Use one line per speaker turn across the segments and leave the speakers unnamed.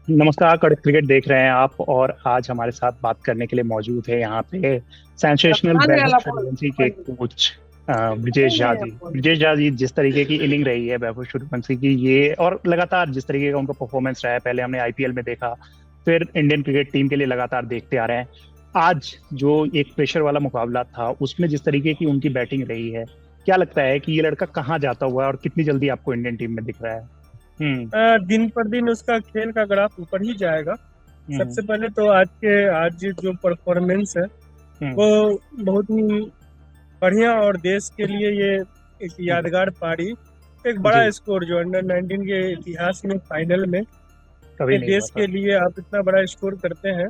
नमस्कार। कड़क क्रिकेट देख रहे हैं आप, और आज हमारे साथ बात करने के लिए मौजूद है यहाँ पे सेंसेशनल वैभव सूर्यवंशी के कोच ब्रिजेश झा जी। ब्रिजेश झा जी, जिस तरीके की इनिंग रही है वैभव सूर्यवंशी की, ये और लगातार जिस तरीके का उनका परफॉर्मेंस रहा है, पहले हमने आईपीएल में देखा, फिर इंडियन क्रिकेट टीम के लिए लगातार देखते आ रहे हैं। आज जो एक प्रेशर वाला मुकाबला था उसमें जिस तरीके की उनकी बैटिंग रही है, क्या लगता है कि ये लड़का कहाँ जाता हुआ है और कितनी जल्दी आपको इंडियन टीम में दिख रहा है? हम्म।
दिन पर दिन उसका खेल का ग्राफ ऊपर ही जाएगा।
हम्म।
सबसे पहले तो आज जो परफॉर्मेंस है
हम्म।
वो बहुत ही बढ़िया, और देश के लिए ये एक
हम्म।
यादगार पारी, एक बड़ा
जी।
स्कोर जो अंडर 19 के इतिहास में फाइनल में
कभी
एक
नहीं हुआ
देश
था।
के लिए आप इतना बड़ा स्कोर करते हैं,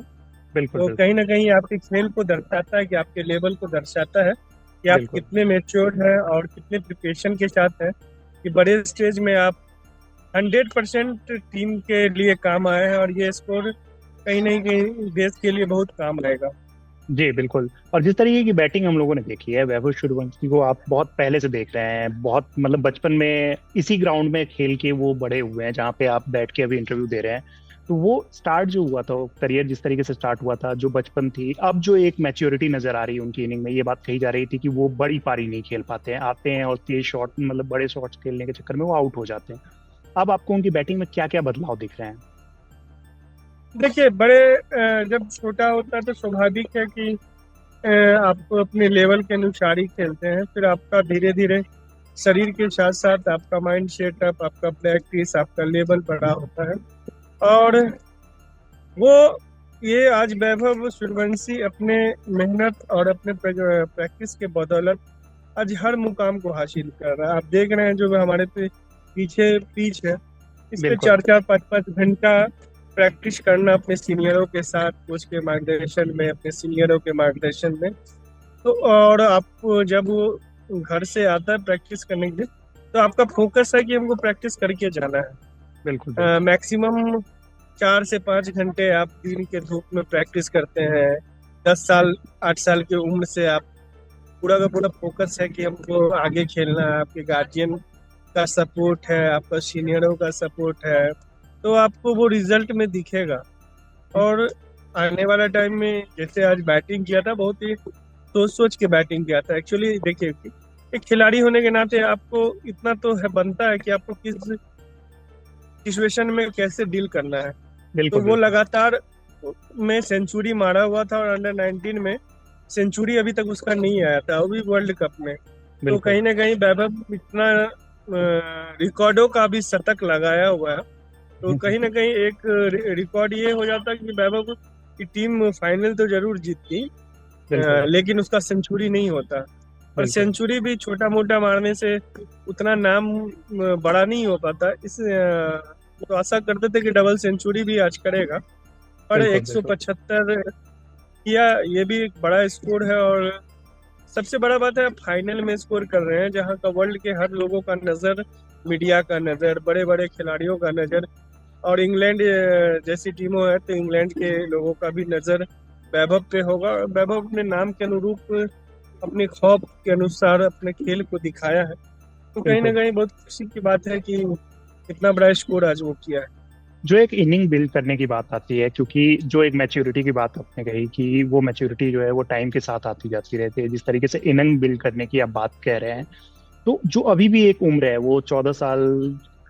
बिल्कुल
तो
बिल्कुल।
कहीं ना कहीं आपके खेल को दर्शाता है, कि आपके लेवल को दर्शाता है कि आप
बिल्कुल।
कितने मेच्योर्ड हैं और कितने प्रिपरेशन के साथ हैं, कि बड़े स्टेज में आप 100% टीम के लिए काम आए हैं, और ये स्कोर कहीं ना कहीं देश के लिए बहुत काम आएगा।
जी बिल्कुल। और जिस तरीके की बैटिंग हम लोगों ने देखी है वैभव सूर्यवंशी को, आप बहुत पहले से देख रहे हैं, बहुत मतलब बचपन में इसी ग्राउंड में खेल के वो बड़े हुए हैं जहाँ पे आप बैठ के अभी इंटरव्यू दे रहे हैं। तो वो स्टार्ट जो हुआ था, करियर जिस तरीके से स्टार्ट हुआ था, जो बचपन थी, अब जो एक मैच्योरिटी नजर आ रही है उनकी इनिंग में, ये बात कही जा रही थी कि वो बड़ी पारी नहीं खेल पाते हैं, आते हैं और तेज शॉट मतलब बड़े शॉट्स खेलने के चक्कर में वो आउट हो जाते हैं। अब आपको उनकी बैटिंग में क्या क्या बदलाव दिख रहे हैं?
देखिए, जब छोटा होता है तो स्वाभाविक है कि आप अपने लेवल के अनुसार ही खेलते हैं, फिर आपका धीरे धीरे शरीर के साथ साथ आपका माइंड सेटअप, आपका प्रैक्टिस, आपका लेवल बड़ा होता है। और वो ये आज वैभव सूर्यवंशी अपने मेहनत और अपने प्रैक्टिस के बदौलत आज हर मुकाम को हासिल कर रहा है। आप देख रहे हैं जो हमारे पीछे पिच है, इस पे
बिल्कुल
4-4 5-5 घंटा प्रैक्टिस करना अपने सीनियरों के साथ, कोच के मार्गदर्शन में, अपने सीनियरों के मार्गदर्शन में। तो और आप जब वो घर से आता है प्रैक्टिस करने के लिए, तो आपका फोकस है कि हमको प्रैक्टिस करके जाना
बिल्कुल। बिल्कुल
है। मैक्सिमम 4 से 5 घंटे आप दिन के धूप में प्रैक्टिस करते हैं। 10 साल 8 साल की उम्र से आप पूरा का पूरा फोकस है कि हमको आगे खेलना है। आपके गार्जियन का सपोर्ट है, आपका सीनियरों का सपोर्ट है, तो आपको वो रिजल्ट में दिखेगा। और आने वाला टाइम में जैसे आज बैटिंग किया था, बहुत ही सोच सोच के बैटिंग किया था। एक्चुअली देखिए कि एक खिलाड़ी होने के नाते आपको इतना तो है, बनता है कि आपको किस सिचुएशन में कैसे डील करना है। तो
बिल्कुल।
वो
बिल्कुल
लगातार में सेंचुरी मारा हुआ था, और अंडर 19 में सेंचुरी अभी तक उसका नहीं आया था, वो भी वर्ल्ड कप में। तो
बिल्कुल।
कहीं ना कहीं वैभव इतना रिकॉर्डों का भी शतक लगाया हुआ है, तो कहीं ना कहीं एक रिकॉर्ड ये हो जाता है कि वैभव की टीम फाइनल तो जरूर जीतती,
बिल्कुल।
लेकिन उसका सेंचुरी नहीं होता। और
बिल्कुल
सेंचुरी भी छोटा मोटा मारने से उतना नाम बड़ा नहीं हो पाता। तो आशा करते थे कि डबल सेंचुरी भी आज करेगा, पर
बिल्कुल। बिल्कुल
175 किया, ये भी एक बड़ा स्कोर है। और सबसे बड़ा बात है, आप फाइनल में स्कोर कर रहे हैं, जहां का वर्ल्ड के हर लोगों का नजर, मीडिया का नजर, बड़े बड़े खिलाड़ियों का नजर, और इंग्लैंड जैसी टीमों है तो इंग्लैंड के लोगों का भी नजर वैभव पे होगा। वैभव अपने नाम के अनुरूप, अपने खौफ के अनुसार अपने खेल को दिखाया है, तो कहीं ना
बिल्कुल।
कहीं बहुत खुशी की बात है कि इतना बड़ा स्कोर आज वो किया है।
जो एक इनिंग बिल्ड करने की बात आती है, क्योंकि जो एक मैच्योरिटी की बात आपने कही कि वो मैच्योरिटी जो है वो टाइम के साथ आती जाती रहती है, जिस तरीके से इनिंग बिल्ड करने की आप बात कह रहे हैं, तो जो अभी भी एक उम्र है वो 14 साल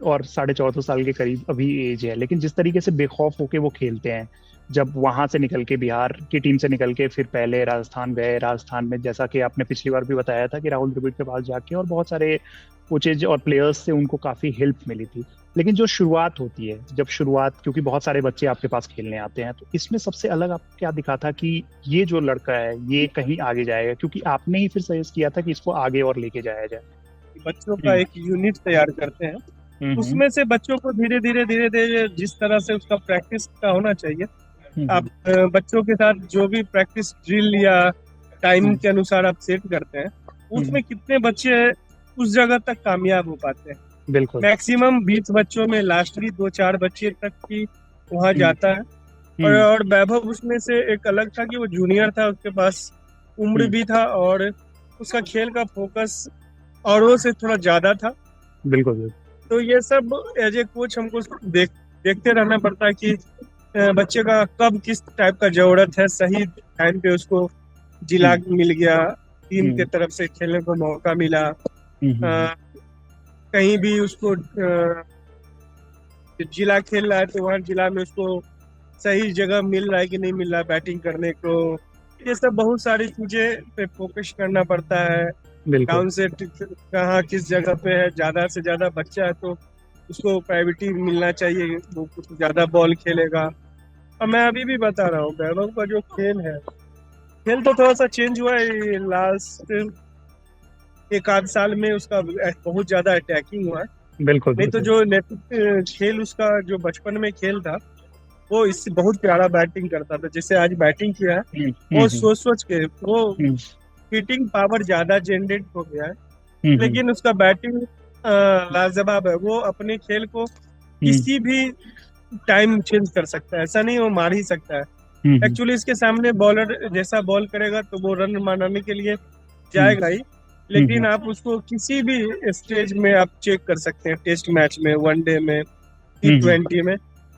और 14.5 साल के करीब अभी एज है, लेकिन जिस तरीके से बेखौफ होके वो खेलते हैं, जब वहां से निकल के बिहार की टीम से निकल के फिर पहले राजस्थान गए, राजस्थान में जैसा कि आपने पिछली बार भी बताया था कि राहुल द्रविड़ के पास जाके और बहुत सारे कोचेज और प्लेयर्स से उनको काफी हेल्प मिली थी। लेकिन जो शुरुआत होती है, जब शुरुआत, क्योंकि बहुत सारे बच्चे आपके पास खेलने आते हैं, तो इसमें सबसे अलग आपको क्या दिखा था कि ये जो लड़का है ये कहीं आगे जाएगा, क्योंकि आपने ही फिर सजेस्ट किया था कि इसको आगे और लेके जाया जाए?
बच्चों का
हम्म।
एक यूनिट तैयार करते हैं,
हम्म।
उसमें से बच्चों को धीरे धीरे जिस तरह से उसका प्रैक्टिस का होना चाहिए, आप
हम्म।
बच्चों के साथ जो भी प्रैक्टिस ड्रिल या टाइम
हम्म।
के अनुसार आप सेट करते हैं,
हम्म।
उसमें कितने बच्चे उस जगह तक कामयाब हो पाते हैं।
बिल्कुल।
मैक्सिमम 20 बच्चों में लास्टली 2-4 बच्चे तक ही वहां
हम्म।
जाता है।
हम्म।
और वैभव उसमें से एक अलग था कि वो जूनियर था, उसके पास उम्र
हम्म।
भी था, और उसका खेल का फोकस औरों से थोड़ा ज्यादा था।
बिल्कुल। बिल्कुल।
तो ये सब एज ए कोच हमको देखते रहना पड़ता है कि बच्चे का कब किस टाइप का जरूरत है, सही टाइम पे उसको जिला
हम्म
मिल गया, टीम के
हम्म
तरफ से खेलने को मौका मिला।
हम्म
कहीं भी उसको जिला खेल रहा है तो वहाँ जिला में उसको सही जगह मिल रहा है कि नहीं मिल रहा है बैटिंग करने को। ये सब बहुत सारी चीजें पे फोकस करना पड़ता है।
बिल्कुल।
कौन से कहाँ किस जगह पे है, ज्यादा से ज्यादा बच्चा है तो उसको प्रायोरिटी मिलना चाहिए, वो कुछ ज्यादा बॉल खेलेगा। और मैं अभी भी बता रहा हूँ, वैभव का जो खेल है, खेल तो थोड़ा सा चेंज हुआ है लास्ट एक आध साल में, उसका बहुत ज्यादा अटैकिंग हुआ है।
बिल्कुल
नहीं तो
बिल्कुल।
जो खेल उसका जो बचपन में खेल था, वो इससे बहुत प्यारा बैटिंग करता था। जैसे आज बैटिंग किया है, वो
हम्म।
सोच सोच के वो
हम्म
हिटिंग पावर ज्यादा जनरेट हो गया है।
हम्म
लेकिन उसका बैटिंग लाजवाब है। वो अपने खेल को
हम्म
किसी भी टाइम चेंज कर सकता है, ऐसा नहीं वो मार ही सकता है।
हम्म
एक्चुअली इसके सामने बॉलर जैसा बॉल करेगा तो वो रन बनाने के लिए
हम्म
जाएगा ही।
हम्म
लेकिन आप उसको किसी भी स्टेज में आप चेक कर सकते हैं, टेस्ट मैच में, वनडे में,
हम्म
T20 में,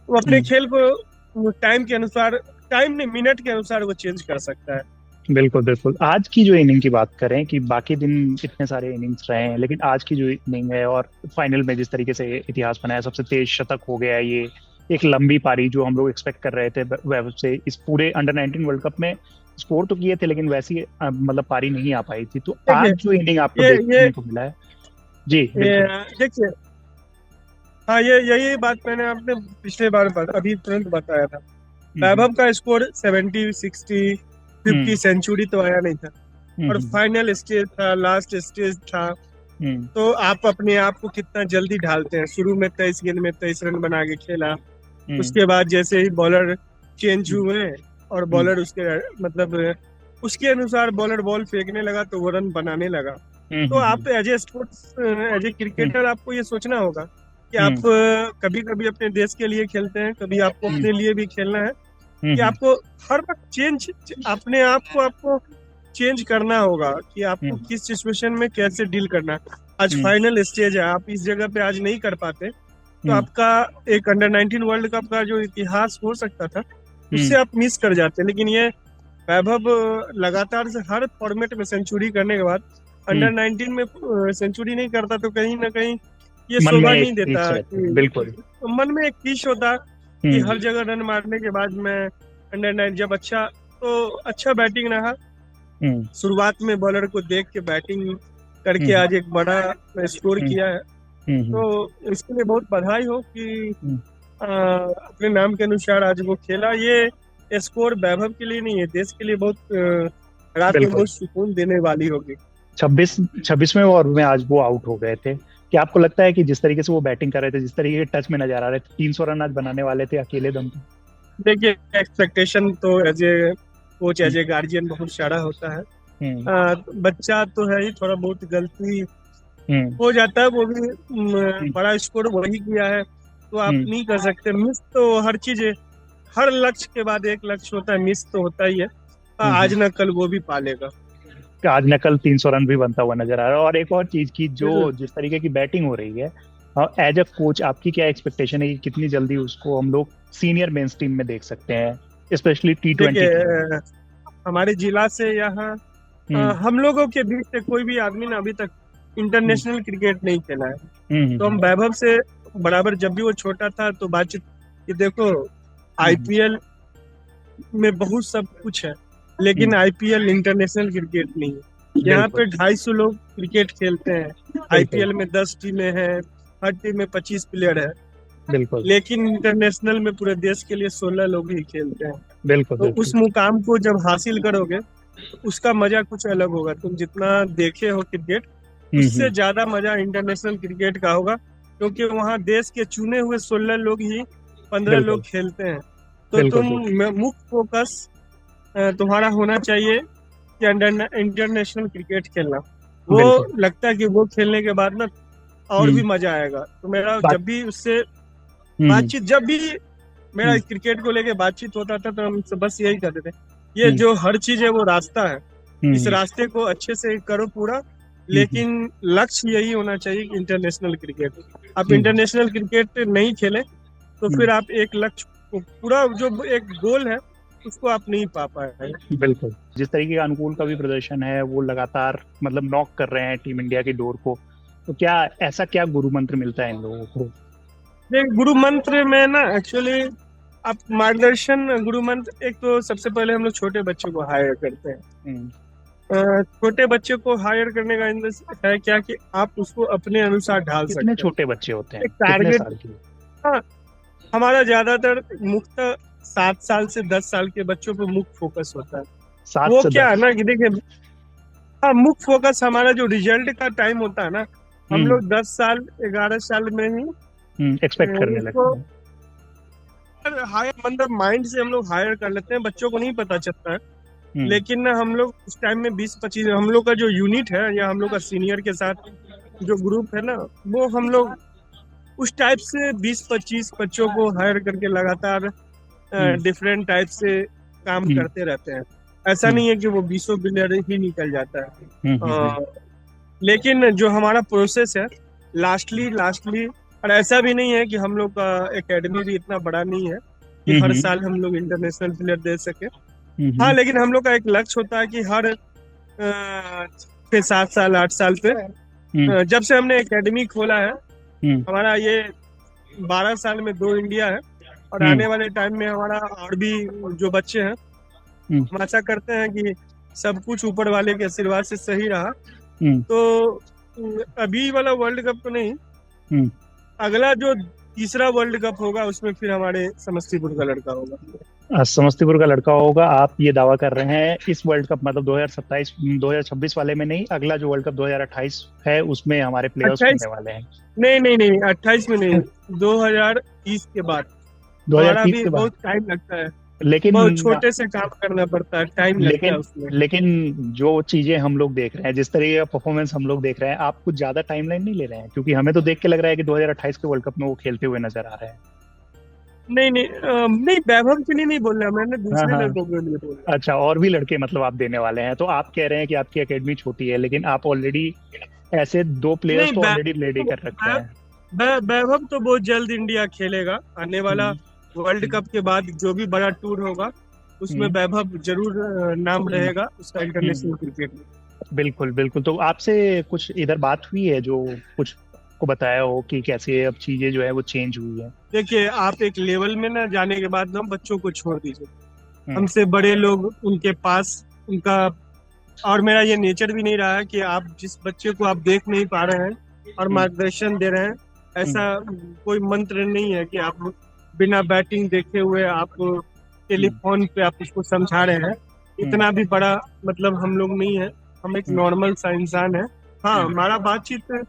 वो अपने
हम्म।
खेल को टाइम के अनुसार, टाइम नहीं मिनट के अनुसार वो चेंज कर सकता है।
बिल्कुल बिल्कुल। आज की जो इनिंग की बात करें कि बाकी दिन इतने सारे इनिंग्स रहे हैं, लेकिन आज की जो इनिंग है और फाइनल में जिस तरीके से इतिहास बनाया, सबसे तेज शतक हो गया है ये। एक लंबी पारी जो हम लोग एक्सपेक्ट कर रहे थे वैभव से, इस पूरे अंडर 19 वर्ल्ड कप में स्कोर तो किए थे लेकिन वैसी मतलब पारी नहीं आ पाई थी। तो आज
देखिए,
जो इनिंग आपको
ये
देखने को मिला है। जी
ये
बिल्कुल।
देखिए, हाँ, ये यही बात मैंने आपने पिछले बार अभी तुरंत बताया था।
हम्म
वैभव का स्कोर 70, 60, 50
हम्म
सेंचुरी तो आया नहीं था। और
हम्म
फाइनल स्टेज था, लास्ट स्टेज था।
हम्म
तो आप अपने आप को कितना जल्दी ढालते हैं। शुरू में 23 गेंद में 23 रन बना के खेला।
हम्म
उसके बाद जैसे ही बॉलर चेंज
हम्म
हुए और
हम्म
बॉलर उसके मतलब उसके अनुसार बॉलर बॉल फेंकने लगा तो वो रन बनाने लगा। तो
हम्म
आप as a sports, as a
hmm
cricketer आपको ये सोचना होगा कि आप
हम्म
कभी कभी अपने देश के लिए खेलते हैं, कभी आपको
हम्म
अपने लिए भी खेलना है। कि
हम्म
आपको हर वक्त चेंज, अपने आप को आपको चेंज करना होगा कि आपको
हम्म
किस सिचुएशन में कैसे डील करना है। आज
हम्म
फाइनल स्टेज है, आप इस जगह पे आज नहीं कर पाते तो
हम्म
आपका एक अंडर 19 वर्ल्ड कप का जो इतिहास हो सकता था, उससे
हम्म
आप मिस कर जाते। लेकिन ये वैभव लगातार से हर फॉर्मेट में सेंचुरी करने के बाद
हम्म।
अंडर 19 में सेंचुरी नहीं करता तो कहीं ना कहीं ये
मन में
शोभा
एक
नहीं
चीज
देता
रहती है,
कि
बिल्कुल।
मन में एक खींच होता कि
हम्म
हर जगह रन मारने के बाद मैं अंडर 9 जब अच्छा, तो अच्छा बैटिंग रहा।
हम्म
शुरुआत में बॉलर को देख के बैटिंग करके
हम्म
आज एक बड़ा स्कोर
हम्म
किया है।
हम्म
तो इसके लिए बहुत बधाई हो कि
हम्म
अपने नाम के अनुसार आज वो खेला। ये स्कोर वैभव के लिए नहीं है, देश के लिए बहुत रात में
बिल्कुल।
बहुत सुकून देने वाली होगी।
26वें ओवर में आज वो आउट हो गए थे। क्या आपको लगता है कि जिस तरीके से वो बैटिंग कर रहे थे, जिस तरीके के टच में नजर आ रहे थे, 300 रन आज बनाने वाले थे अकेले दम पे?
देखिए, एक्सपेक्टेशन तो as a coach,
hmm
as a guardian बहुत सारा होता है।
हम्म
बच्चा तो है ही, थोड़ा बहुत गलती
हम्म
हो जाता है। वो भी
हम्म
बड़ा स्कोर वही किया है तो आप
हम्म
नहीं कर सकते। मिस तो हर चीज है, हर लक्ष्य के बाद एक लक्ष्य होता है, मिस तो होता ही है। आज
हम्म।
ना कल वो भी पालेगा।
कि आज न कल 300 रन भी बनता हुआ नजर आ रहा है। और एक और चीज की, जो
हम्म।
जिस तरीके की बैटिंग हो रही है, एज अ कोच आपकी क्या एक्सपेक्टेशन है कि कितनी जल्दी उसको हम लोग सीनियर मेन टीम में देख सकते हैं, स्पेशली T20
देखिए,
टीम में?
हमारे जिला से यहाँ
हम्म
हम लोगों के बीच से कोई भी आदमी ना अभी तक
हम्म
इंटरनेशनल क्रिकेट नहीं खेला है। तो
हम्म
हम वैभव से बराबर, जब भी वो छोटा था तो बातचीत कि देखो,
हम्म
आईपीएल में बहुत सब कुछ है, लेकिन
हम्म,
आईपीएल इंटरनेशनल क्रिकेट नहीं है। यहाँ
बिल्कुल
पे 250 लोग क्रिकेट खेलते हैं,
बिल्कुल
आईपीएल में 10 टीमें हैं, हर टीम में 25 प्लेयर है।
बिल्कुल
लेकिन इंटरनेशनल में पूरे देश के लिए 16 लोग ही खेलते हैं।
बिल्कुल
तो
बिल्कुल।
उस मुकाम को जब हासिल करोगे तो उसका मजा कुछ अलग होगा। तुम जितना देखे हो क्रिकेट, उससे
हम्म।
ज्यादा मजा इंटरनेशनल क्रिकेट का होगा, क्योंकि वहाँ देश के चुने हुए 16 लोग ही 15 लोग
बिल्कुल
खेलते हैं। तो
बिल्कुल
तुम
बिल्कुल।
मुख्य फोकस तुम्हारा होना चाहिए कि अंडर इंटरनेशनल क्रिकेट खेलना। वो
बिल्कुल।
लगता है कि वो खेलने के बाद ना और भी
हम्म।
मजा आएगा। तो मेरा
बात।
जब भी उससे
हम्म
बातचीत, जब भी मेरा
हम्म
क्रिकेट को लेके बातचीत होता था तो हम सब बस यही करते थे, ये
हम्म
जो हर चीज है वो रास्ता है, इस
हम्म
रास्ते को अच्छे से करो पूरा।
हम्म
लेकिन लक्ष्य यही होना चाहिए कि इंटरनेशनल क्रिकेट। आप
हम्म
इंटरनेशनल क्रिकेट नहीं खेले तो फिर आप एक लक्ष्य को पूरा जो एक गोल है उसको आप नहीं पा पाए।
बिल्कुल, जिस तरीके का अनुकूल का भी प्रदर्शन है वो लगातार मतलब नॉक कर रहे हैं टीम इंडिया की डोर को, तो क्या ऐसा क्या गुरु मंत्र मिलता है इन लोगों को?
देख, गुरु मंत्र में ना एक्चुअली आप मार्गदर्शन, गुरु मंत्र एक तो सबसे पहले हम लोग छोटे बच्चों को हायर करते हैं। छोटे बच्चे को हायर करने का इंतजार है क्या कि आप उसको अपने अनुसार ढाल सकते
कितने
हैं।
छोटे बच्चे होते हैं,
एक
कितने
टारगेट,
साल के?
हाँ, हमारा ज्यादातर मुख्य 7 साल से 10 साल के बच्चों पर मुख्य फोकस होता है।
7
वो
से
क्या है
10?
ना कि देखिए, हाँ, मुख्य फोकस हमारा जो रिजल्ट का टाइम होता है ना, हम लोग 10 साल 11 साल में ही
एक्सपेक्ट करने लगते
उसको
हैं।
हायर, मतलब माइंड से हम लोग हायर कर लेते हैं। बच्चों को नहीं पता चलता है, लेकिन ना हम लोग उस टाइम में 20-25, हम लोग का जो यूनिट है या हम लोग का सीनियर के साथ जो ग्रुप है ना, वो हम लोग उस टाइप से 20-25 बच्चों को हायर करके लगातार डिफरेंट टाइप से काम करते रहते हैं। ऐसा नहीं है कि वो 20 प्लेयर ही निकल जाता है। लेकिन जो हमारा प्रोसेस है लास्टली, और ऐसा भी नहीं है कि हम लोग का एकेडमी भी इतना बड़ा नहीं है कि हर साल हम लोग इंटरनेशनल प्लेयर दे सके। हाँ, लेकिन हम लोग का एक लक्ष्य होता है कि हर 6-7 साल 8 साल पे, जब से हमने एकेडमी खोला है, हमारा ये 12 साल में 2 इंडिया है, और आने वाले टाइम में हमारा और भी जो बच्चे हैं, हम आशा करते हैं कि सब कुछ ऊपर वाले के आशीर्वाद से सही रहा तो अभी वाला वर्ल्ड कप तो नहीं, अगला जो तीसरा वर्ल्ड कप होगा उसमें फिर हमारे समस्तीपुर का लड़का होगा।
समस्तीपुर का लड़का होगा, आप ये दावा कर रहे हैं इस वर्ल्ड कप मतलब 2027 2026 वाले में नहीं, अगला जो वर्ल्ड कप 2028 है उसमें हमारे प्लेयर्स होने वाले हैं?
नहीं, 28 में नहीं, 2030 के बाद।
2030 के बाद
बहुत टाइम लगता है,
लेकिन
बहुत छोटे से काम करना पड़ता है, टाइम लगता है उसमें।
लेकिन जो चीजें हम लोग देख रहे हैं, जिस तरीके का परफॉर्मेंस हम लोग देख रहे हैं, आप कुछ ज्यादा टाइमलाइन नहीं ले रहे हैं? क्योंकि हमें तो देख के लग रहा है कि 2028 के वर्ल्ड कप में वो खेलते हुए नजर आ रहे हैं।
नहीं, वैभव के लिए नहीं बोल रहा, मैंने दूसरे
हाँ।
लड़कों के लिए बोल रहा।
अच्छा, और भी लड़के मतलब आप देने वाले हैं? तो आप कह रहे हैं कि आपकी एकेडमी छोटी है, लेकिन आप ऑलरेडी ऐसे 2 प्लेयर्स तो ऑलरेडी रेडी कर रखे हैं।
वैभव तो बहुत जल्द इंडिया खेलेगा। आने वाला वर्ल्ड कप के बाद जो भी बड़ा टूर होगा उसमें वैभव जरूर नाम रहेगा उसका इंटरनेशनल क्रिकेट में।
बिल्कुल। तो आपसे कुछ इधर बात हुई है जो कुछ को बताया हो कि कैसे अब चीजें जो है वो चेंज हुई है?
देखिए, आप एक लेवल में ना जाने के बाद ना बच्चों को छोड़ दीजिए, हमसे बड़े लोग उनके पास उनका, और मेरा ये नेचर भी नहीं रहा है कि आप जिस बच्चे को आप देख नहीं पा रहे हैं और मार्गदर्शन दे रहे हैं, ऐसा कोई मंत्र नहीं है कि आप बिना बैटिंग देखे हुए आप टेलीफोन पे आप उसको समझा रहे हैं। इतना भी बड़ा मतलब हम लोग नहीं है, हम एक नॉर्मल सा इंसान है। हाँ, हमारा बातचीत है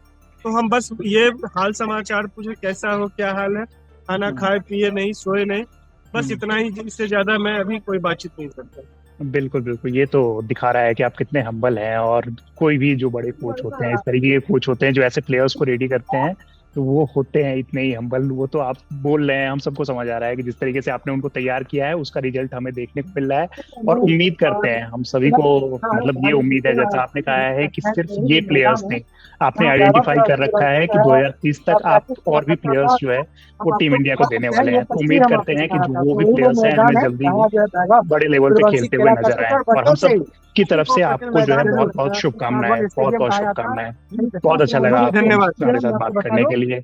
तो हम बस ये हाल समाचार पूछे कैसा हो, क्या हाल है, खाना खाए पिए नहीं, सोए नहीं, बस इतना ही। इससे ज्यादा मैं अभी कोई बातचीत नहीं करता।
बिल्कुल, ये तो दिखा रहा है कि आप कितने हम्बल हैं। और कोई भी जो बड़े कोच होते हैं, इस तरीके के कोच होते हैं जो ऐसे प्लेयर्स को रेडी करते हैं, तो वो होते हैं इतने ही हम्बल। वो तो आप बोल रहे हैं, हम सबको समझ आ रहा है कि जिस तरीके से आपने उनको तैयार किया है उसका रिजल्ट हमें देखने को मिल रहा है। और उम्मीद करते हैं हम सभी को, मतलब ये उम्मीद है जैसा आपने कहा है कि सिर्फ ये प्लेयर्स नहीं, आपने आइडेंटिफाई कर रखा है कि 2030 तक आप और भी प्लेयर्स जो है वो टीम इंडिया को देने वाले हैं। तो उम्मीद करते हैं कि जो वो भी प्लेयर्स हैं हमें जल्दी ही बड़े लेवल पे खेलते हुए नजर आए। और हम सब की तरफ से आपको जो है बहुत बहुत शुभकामनाएं, बहुत बहुत शुभकामनाएं। बहुत अच्छा लगा आपको हमारे साथ बात करने के लिए।